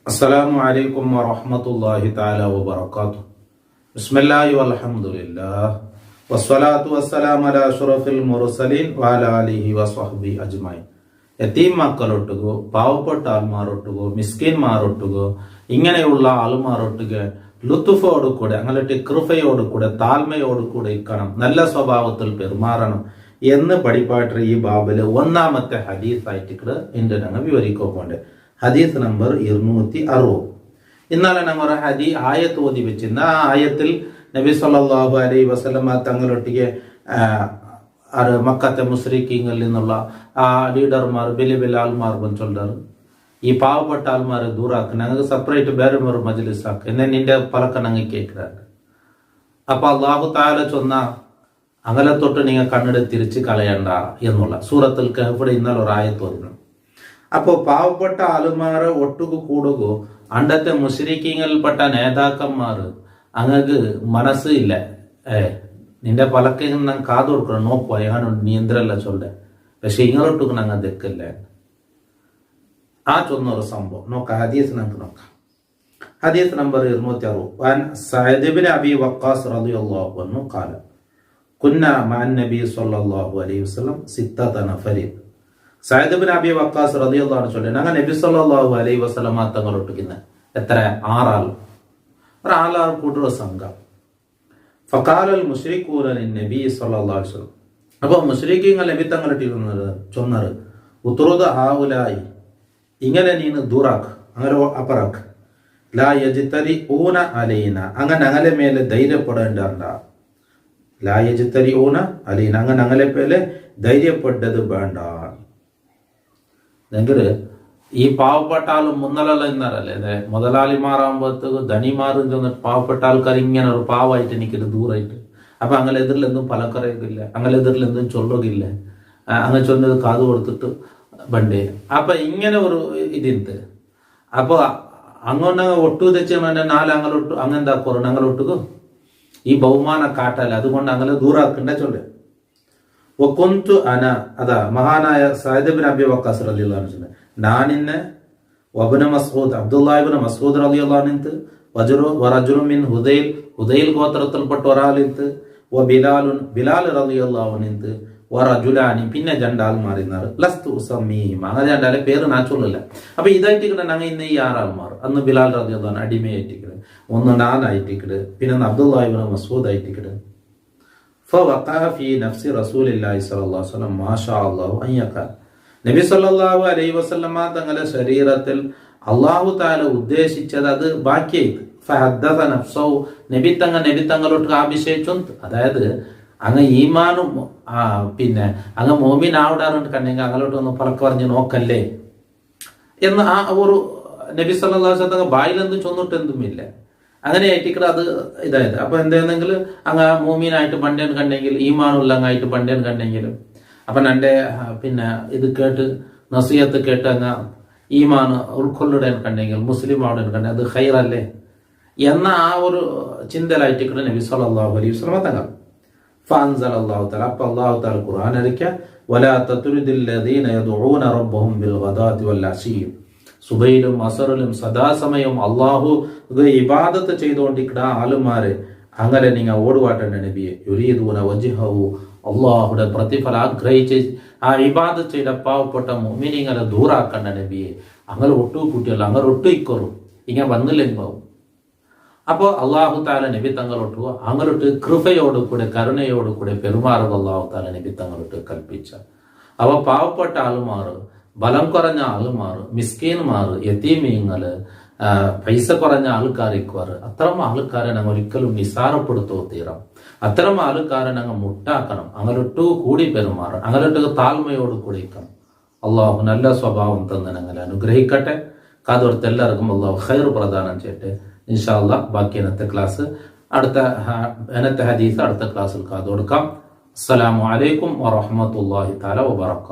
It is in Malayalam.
അസ്സലാമു അലൈക്കും വറഹ്മത്തുള്ളാഹി തആല വബറകാതുഹു. ബിസ്മില്ലാഹി വൽഹംദുലില്ലാഹ് വസ്സലാത്തു വസ്സലാമു അലാ അഷ്റഫിൽ മുർസലീൻ വഅലാ ആലിഹി വസ്വഹ്ബിഹി അജ്മഈൻ. യതീം മക്കളൊട്ടുകോ, പാവപ്പെട്ട ആൾമാരൊട്ടുകോ, മിസ്കിന്മാരൊട്ടുകോ, ഇങ്ങനെയുള്ള ആൾമാരൊട്ടുകെ ലുത്തുഫോടുകൂടെ, അങ്ങനെ കൃപയോടുകൂടെ, താഴ്മയോടുകൂടെ ഇരിക്കണം, നല്ല സ്വഭാവത്തിൽ പെരുമാറണം എന്ന് പഠിപ്പായിട്ട് ഈ ബാബില് ഒന്നാമത്തെ ഹദീസായിട്ട് എന്റെ ഞങ്ങൾ വിവരിക്കോണ്ട്. ഹദീസ് നമ്പർ 260. ഇന്നലെ ഞങ്ങൾ ഒരു ആയത്ത് ഓതി വെച്ചിരുന്ന ആ ആയത്തിൽ നബി സല്ലല്ലാഹു അലൈഹി വസല്ലമ തങ്ങളൊട്ടിಗೆ മക്കത്തെ മുസ്ലിക്കീങ്ങളിൽ നിന്നുള്ള ആ ലീഡർമാർ വലിയ വലിയ ആൾമാർ ಬಂದು சொல்றாரு, ഈ പാവപ്പെട്ട ആൾമാരെ ദൂരാക്ക്, ഞങ്ങൾക്ക് സെപ്പറേറ്റ് വേറെ ഒരു മജ്ലിസ് ആക്ക് എന്നെ നിന്റെ പലക്ക ഞങ്ങൾ കേൾക്കുறாரு. അപ്പൊ അല്ലാഹു തആല ചൊന്ന അകലെ തൊട്ട് നിങ്ങൾ കണ്ണെടു തിരിച്ച് കളയണ്ട എന്നുള്ള സൂറത്തുൽ കഹ്ഫിൽ ഇന്നലെ ഒരു ആയത്ത് ഓതുന്നു. അപ്പോ പാവപ്പെട്ട ആളുമാര് ഒട്ടുകു കൂടുകു അണ്ടത്തെ മുശ്രിക്കീങ്ങളിൽപ്പെട്ട നേതാക്കന്മാർ അങ്ങക്ക് മനസ്സ് ഇല്ല, നിന്റെ പലക്കെ ഞാൻ കാതു കൊടുക്കണം, നോക്കുക എങ്ങാനുണ്ട് നിയന്ത്രല്ല ചൊല്ലേ, പക്ഷെ ഇങ്ങളൊട്ടുക്ക് ഞങ്ങൾ ദക്കില്ല ആ ചൊന്നൊരു സംഭവം നോക്കാം. ഹദീസ് നമുക്ക് നോക്കാം. ഹദീസ് നമ്പർ 260. സഅദ് ഇബ്നു അബി വഖാസ് റളിയല്ലാഹു അൻഹു ഖാല കുന്നാ മഅൻ നബി സ്വല്ലല്ലാഹു അലൈഹി വസല്ലം സിത്തത നഫരിൻ. സഅദ് ഇബ്നു അബി വഖാസ് റളിയല്ലാഹു അൻഹു ചൊല്ലുന്നു, ഞങ്ങൾ നബി സ്വല്ലല്ലാഹു അലൈഹി വസല്ലമ തങ്ങളൊട്ടിക്കുന്ന എത്ര 6 ആൾ, ഒരു 6 ആൾ കൂട്ടുള്ള സംഘം. ഫഖാലൽ മുശ്രികൂന ലിന്നബി സ്വല്ലല്ലാഹു അലൈഹി വസല്ലം. അപ്പോൾ മുശ്രിക്കീങ്ങൾ നബി തങ്ങളൊട്ടിക്കുന്നത് ചൊന്നത്, ഉത്റുദ ഹൗലായി, ഇങ്ങനെ നീನು ദൂറാക്ക്, അങ്ങനെ അപ്പറാക്ക്, ലാ യജ്തരിഊന അലൈന, അങ്ങനെ ഞങ്ങളെ മേലെ ധൈര്യപ്പെടേണ്ട, ലാ യജ്തരിഊന അലൈന, അങ്ങനെ ഞങ്ങളെ മേലെ ധൈര്യപ്പെട്ടത് വേണ്ട. എങ്കിൽ ഈ പാവപ്പെട്ട ആളും മുന്നലല്ല ഇന്നറല്ലേ മുതലാളിമാറാകുമ്പോഴത്തേക്ക് ധനിമാരും ചെന്നിട്ട് പാവപ്പെട്ട ആൾക്കാർ ഇങ്ങനെ ഒരു പാവമായിട്ട് എനിക്കൊരു ദൂരമായിട്ട്, അപ്പൊ അങ്ങനെ എതിരിലെന്തും പലക്കറിയില്ല, അങ്ങനെ എതിരിലെന്തും ചൊല്ലുകയില്ല, അങ്ങനെ ചൊന്നത് കാതു കൊടുത്തിട്ട് ബണ്ടേ. അപ്പൊ ഇങ്ങനെ ഒരു ഇതിണ്ട്. അപ്പൊ അങ്ങനെ ഒട്ടു തെച്ച നാല് അങ്ങോട്ട് അങ്ങെന്താക്കോറും ഞങ്ങളൊട്ടുകു ഈ ബഹുമാന കാട്ടല്ല, അതുകൊണ്ട് അങ്ങനെ ദൂരാക്കണ്ട ചൊല്ലേ. ഒക്കൊന്തു അന, അതാ മഹാനായ സഅദ് ഇബ്നു അബി വഖാസ് റളിയല്ലാഹു അൻഹു, നാനിന്നെ വബ്നു മസ്ഊദ് അബ്ദുല്ലാഹി ഇബ്നു മസ്ഊദ് റളിയല്ലാഹു അൻഹു, വറജുലു മിൻ ഹുദൈൽ, ഹുദൈൽ ഗോത്രത്തിൽപ്പെട്ട ഒരാളിത്ത്, ബിലാൽ റളിയല്ലാഹു അൻഹു, വറജുലാനി, പിന്നെ 2 ആൾമാർ ലസ്തു ഉസമ്മീഹിം, അങ്ങനെ 2 ആളെ പേര് ഞാൻ ചൊല്ലില്ല. അപ്പൊ ഇതായിട്ടിക്കണ ഞങ്ങൾ ഇന്ന് ഈ 6 ആൾമാർ, അന്ന് ബിലാൽ റളിയല്ലാഹു അൻഹു അടിമയായിട്ടിക്കണ്, ഒന്ന് നാനായിട്ടിക്കട്, പിന്നെ അബ്ദുല്ലാഹി ഇബ്നു മസ്ഊദ് ആയിട്ടിക്കട്. ഫവഖഅ ഫീ നഫ്സി റസൂലില്ലാഹി സ്വല്ലല്ലാഹു അലൈഹി വസല്ലം മാ ഷാ അല്ലാഹു അൻ യഖഅ. നബി സല്ലല്ലാഹു അലൈഹി വസല്ലമ തങ്ങളുടെ ശരീരത്തിൽ അല്ലാഹു തആല ഉദ്ദേശിച്ചത് അത് ബാക്കിയായി. ഫഹദ്ദസ നഫ്സഹു, നബി തങ്ങളോട്ട് അഭിഷേകിച്ചു. അതായത് അങ്ങ് ഈമാനും പിന്നെ അങ്ങ് മോമിൻ ആവിടാറുണ്ട് കണ്ടെങ്കിൽ അങ്ങോട്ട് ഒന്ന് പലക്ക് പറഞ്ഞ് നോക്കല്ലേ എന്ന് ആ ഒരു നബി സല്ലല്ലാഹു അലൈഹി വസല്ലം ബായിലെന്തും ചൊന്നിട്ടെന്തുമില്ല, അങ്ങനെ ആയിട്ടിക്കട അത് ഇതായത്. അപ്പൊ എന്തെന്നെങ്കിൽ അങ്ങ് മോമീനായിട്ട് പണ്ടേൻ കണ്ടെങ്കിൽ, ഈമാനുള്ള അങ്ങായിട്ട് പണ്ടേൻ കണ്ടെങ്കിലും, അപ്പൊ എൻ്റെ പിന്നെ ഇത് കേട്ട് നസീഹത്ത് കേട്ട് അങ്ങ് ഈമാൻ ഉൾക്കൊള്ളിടാൻ കണ്ടെങ്കിൽ, മുസ്ലിം അവിടെ കണ്ടെങ്കിൽ അത് ഖൈറല്ലേ എന്ന ആ ഒരു ചിന്തയിലായിട്ടിക്കട നബി സല്ലല്ലാഹു അലൈഹി വസല്ലം തങ്ങൾ. ഫഅൻസലല്ലാഹു തആല, അപ്പോൾ അല്ലാഹു തആല ഖുർആൻ ഇറക്കിയ, വലാ തത്രുദിൽ ലദീന യദ്ഊന റബ്ബഹും ബിൽ ഗദാതി വൽ അശീ, സുബൈലും അസറിലും സദാസമയം അള്ളാഹു ഇബാദത്ത് ചെയ്തുകൊണ്ടിരിക്കുന്ന ആളുമാര് അങ്ങനെ നിങ്ങൾ ഓടുവാട്ടേണ്ട നബിയെ, യുരീദൂന വജ്ഹഹു, അള്ളാഹുടെ പ്രതിഫലം ആഗ്രഹിച്ച് ആ ഇബാദത്ത് ചെയ്ത പാവപ്പെട്ട മുഅ്മിനീങ്ങളെ ദൂരാക്കേണ്ട നബിയെ, അങ്ങനെ ഒട്ടു കൂട്ടിയല്ല, അങ്ങനെ ഒട്ടു ഇക്കറും ഇങ്ങനെ വന്നില്ലെങ്കിൽ. അപ്പോ അള്ളാഹു താല നബി തങ്ങളോട്ട് അങ്ങോട്ട് കൃപയോടുകൂടെ കരുണയോടുകൂടെ പെരുമാറുക അള്ളാഹു താല നബി തങ്ങളോട്ട് കൽപ്പിച്ച. അവ പാവപ്പെട്ട ആളുമാർ, ബലം കുറഞ്ഞ ആളുമാർ, മിസ്കീന്മാർ, യതീമീങ്ങള്, പൈസ കുറഞ്ഞ ആൾക്കാരിക്കുവാറ്, അത്തരം ആൾക്കാരെ ഞങ്ങൾ ഒരിക്കലും നിസാരപ്പെടുത്തോ തീരാം. അത്തരം ആൾക്കാരെ ഞങ്ങൾ മുട്ടാക്കണം, അങ്ങോട്ട് കൂടി പെരുമാറണം, അങ്ങോട്ട് താഴ്മയോട് കൂടിക്കണം. അള്ളാഹു നല്ല സ്വഭാവം തന്ന് ഞങ്ങൾ അനുഗ്രഹിക്കട്ടെ. കാതോർത്ത് എല്ലാവർക്കും അള്ളാഹു ഖൈർ പ്രദാനം ചെയ്യട്ടെ. ഇൻഷാ അല്ലാഹ് ബാക്കി ഇന്നത്തെ ക്ലാസ് അടുത്ത ഹദീസ് അടുത്ത ക്ലാസ്സിൽ കാതോടുക്കാം. അസ്സലാമു അലൈക്കും വറഹ്മത്തുള്ളാഹി തആല വബറകാതുഹു.